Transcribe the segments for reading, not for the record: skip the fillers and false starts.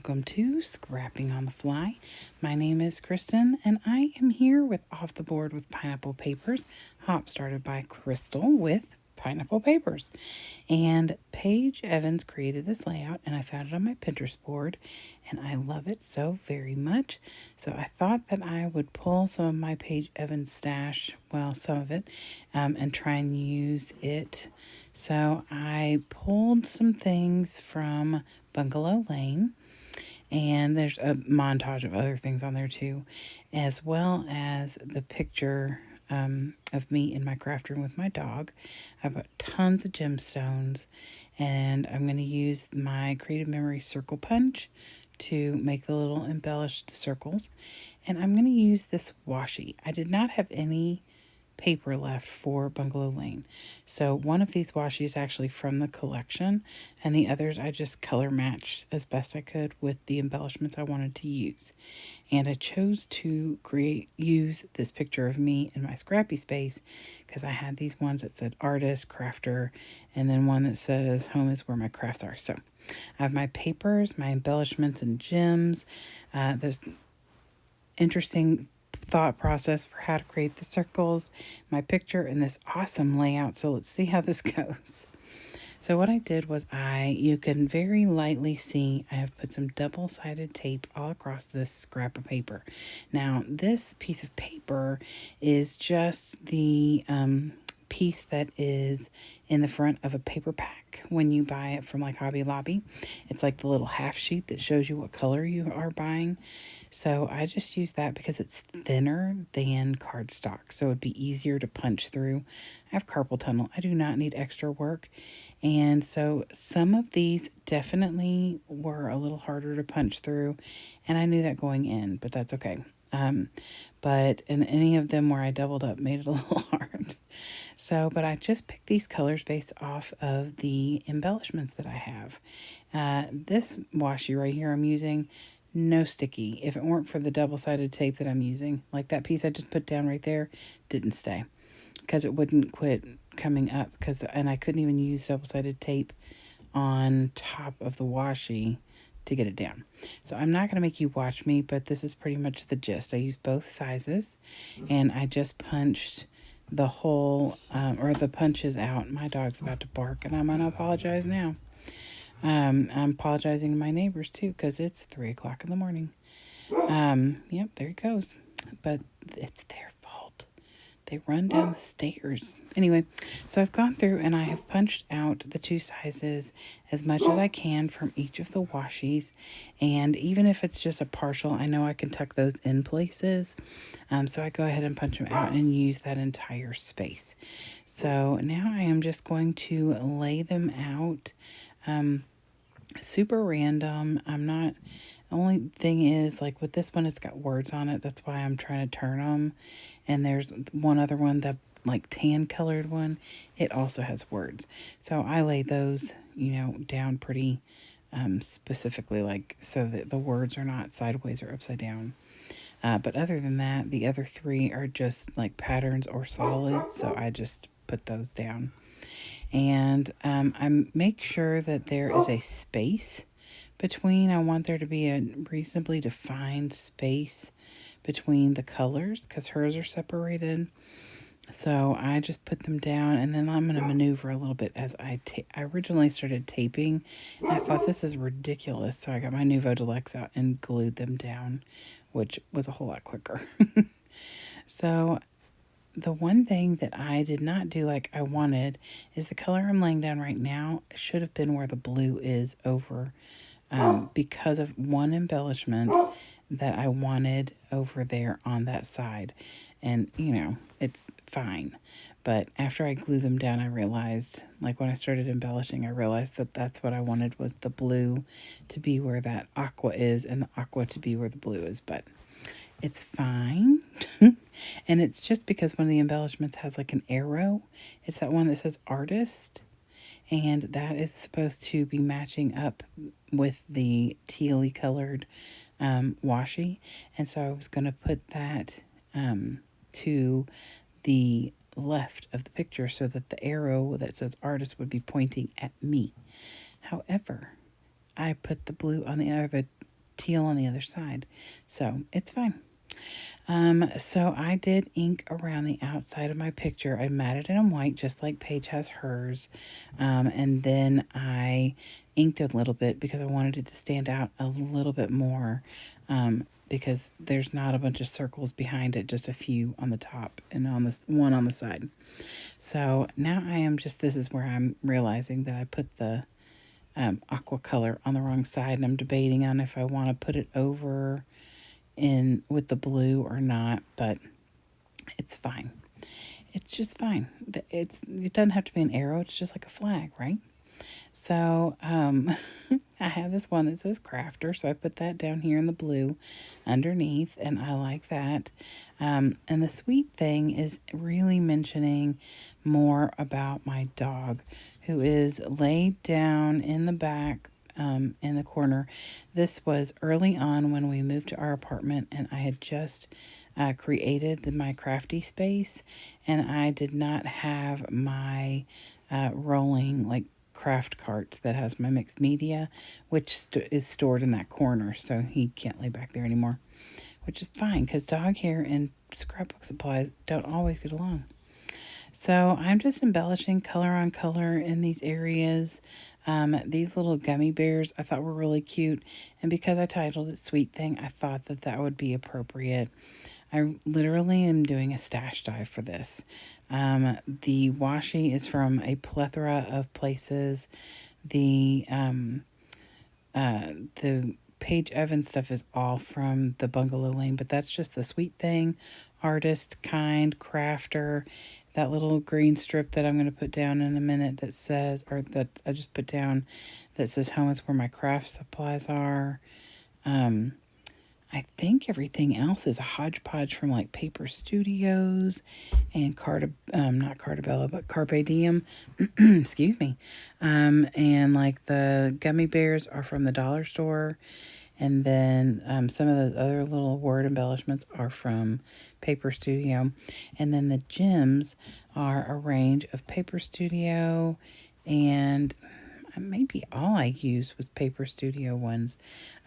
welcome to Scrapping on the Fly. My name is Kristen, and I am here with Off the Board with Pineapple Papers, hop started by Crystal with Pineapple Papers. And Paige Evans created this layout, and I found it on my Pinterest board, and I love it so very much. So I thought that I would pull some of my Paige Evans stash, well, some of it, and try and use it. So I pulled some things from Bungalow Lane, and there's a montage of other things on there too, as well as the picture of me in my craft room with my dog. I've got tons of gemstones, and I'm going to use my Creative Memory circle punch to make the little embellished circles. And I'm going to use this washi. I did not have any paper left for Bungalow Lane. So one of these washi is actually from the collection, and the others I just color matched as best I could with the embellishments I wanted to use. And I chose to use this picture of me in my scrappy space because I had these ones that said artist, crafter, and then one that says home is where my crafts are. So I have my papers, my embellishments and gems, this interesting thought process for how to create the circles, my picture, and this awesome layout. So let's see how this goes. So what I did was you can very lightly see I have put some double-sided tape all across this scrap of paper. Now this piece of paper is just the piece that is in the front of a paper pack when you buy it from like Hobby Lobby. It's like the little half sheet that shows you what color you are buying. So I just use that because it's thinner than cardstock, so it'd be easier to punch through. I have carpal tunnel. I do not need extra work. And so some of these definitely were a little harder to punch through, and I knew that going in, but that's okay. But in any of them where I doubled up made it a little hard. So, but I just picked these colors based off of the embellishments that I have. This washi right here I'm using, no sticky. If it weren't for the double-sided tape that I'm using, like that piece I just put down right there, didn't stay because it wouldn't quit coming up, and I couldn't even use double-sided tape on top of the washi to get it down. So I'm not going to make you watch me, but this is pretty much the gist. I used both sizes, and I just punched the whole, or the punches out. My dog's about to bark, and I'm going to apologize now. I'm apologizing to my neighbors too, because it's 3 o'clock in the morning. Yep, there he goes. But it's their fault. They run down the stairs. Anyway, so I've gone through and I have punched out the two sizes as much as I can from each of the washis. And even if it's just a partial, I know I can tuck those in places. So I go ahead and punch them out and use that entire space. So now I am just going to lay them out. Super random. The only thing is, like with this one, it's got words on it. That's why I'm trying to turn them. And there's one other one, that like tan colored one, it also has words. So I lay those, down pretty specifically, like so that the words are not sideways or upside down. But other than that, the other three are just like patterns or solids. So I just put those down. And I make sure that there is a space between. I want there to be a reasonably defined space between the colors because hers are separated. So I just put them down, and then I'm going to maneuver a little bit as I originally started taping. And I thought this is ridiculous. So I got my Nuvo Deluxe out and glued them down, which was a whole lot quicker. So the one thing that I did not do like I wanted is the color I'm laying down right now should have been where the blue is over, because of one embellishment that I wanted over there on that side. And, it's fine. But after I glue them down, I realized, like when I started embellishing, I realized that that's what I wanted, was the blue to be where that aqua is and the aqua to be where the blue is. But it's fine. And it's just because one of the embellishments has like an arrow. It's that one that says artist. And that is supposed to be matching up with the tealy colored washi. And so I was going to put that to the left of the picture so that the arrow that says artist would be pointing at me. However, I put the blue on the teal on the other side. So it's fine. So I did ink around the outside of my picture. I matted it in white, just like Paige has hers. And then I inked a little bit because I wanted it to stand out a little bit more. Because there's not a bunch of circles behind it, just a few on the top and on this one on the side. So now this is where I'm realizing that I put the aqua color on the wrong side, and I'm debating on if I want to put it over in with the blue or not, but it's fine. It's just fine. It doesn't have to be an arrow. It's just like a flag, right? So I have this one that says crafter, so I put that down here in the blue underneath, and I like that. And the sweet thing is really mentioning more about my dog, who is laid down in the back in the corner. This was early on when we moved to our apartment, and I had just created my crafty space, and I did not have my rolling like craft cart that has my mixed media, which is stored in that corner, so he can't lay back there anymore, which is fine because dog hair and scrapbook supplies don't always get along. So I'm just embellishing color on color in these areas. These little gummy bears I thought were really cute, and because I titled it Sweet Thing, I thought that that would be appropriate. I literally am doing a stash dive for this. The washi is from a plethora of places. The Paige Evans stuff is all from the Bungalow Lane, but that's just the Sweet Thing, Artist, Kind, Crafter. That little green strip that I'm going to put down in a minute that says, or that I just put down, that says home is where my craft supplies are. I think everything else is a hodgepodge from like Paper Studios and not Cartabella, but Carpe Diem. Excuse me. And like the gummy bears are from the dollar store. And then some of those other little word embellishments are from Paper Studio. And then the gems are a range of Paper Studio, and maybe all I used was Paper Studio ones.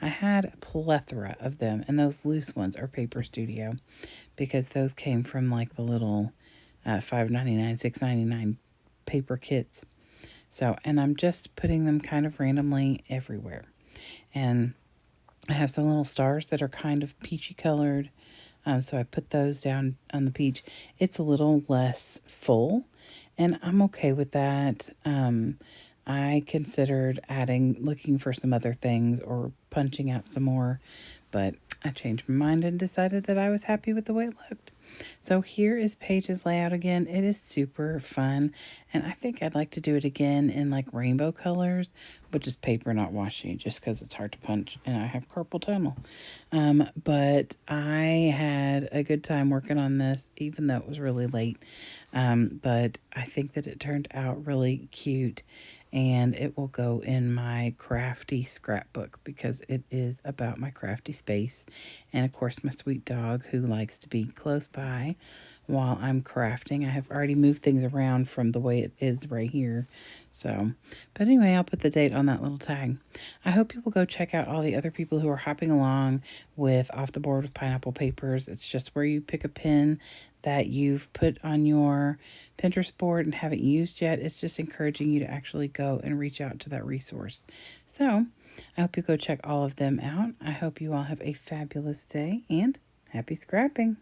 I had a plethora of them, and those loose ones are Paper Studio because those came from like the little $5.99, $6.99 paper kits. So, and I'm just putting them kind of randomly everywhere. And I have some little stars that are kind of peachy colored. So I put those down on the peach. It's a little less full, and I'm okay with that. I considered looking for some other things or punching out some more, but I changed my mind and decided that I was happy with the way it looked. So here is Paige's layout again. It is super fun, and I think I'd like to do it again in like rainbow colors, but just paper, not washi, just because it's hard to punch and I have carpal tunnel. But I had a good time working on this, even though it was really late. But I think that it turned out really cute, and it will go in my crafty scrapbook because it is about my crafty space. And of course, my sweet dog who likes to be close by while I'm crafting. I have already moved things around from the way it is right here. So, but anyway, I'll put the date on that little tag. I hope you will go check out all the other people who are hopping along with Off the Board with Pineapple Papers. It's just where you pick a pin that you've put on your Pinterest board and haven't used yet. It's just encouraging you to actually go and reach out to that resource. So I hope you go check all of them out. I hope you all have a fabulous day and happy scrapping.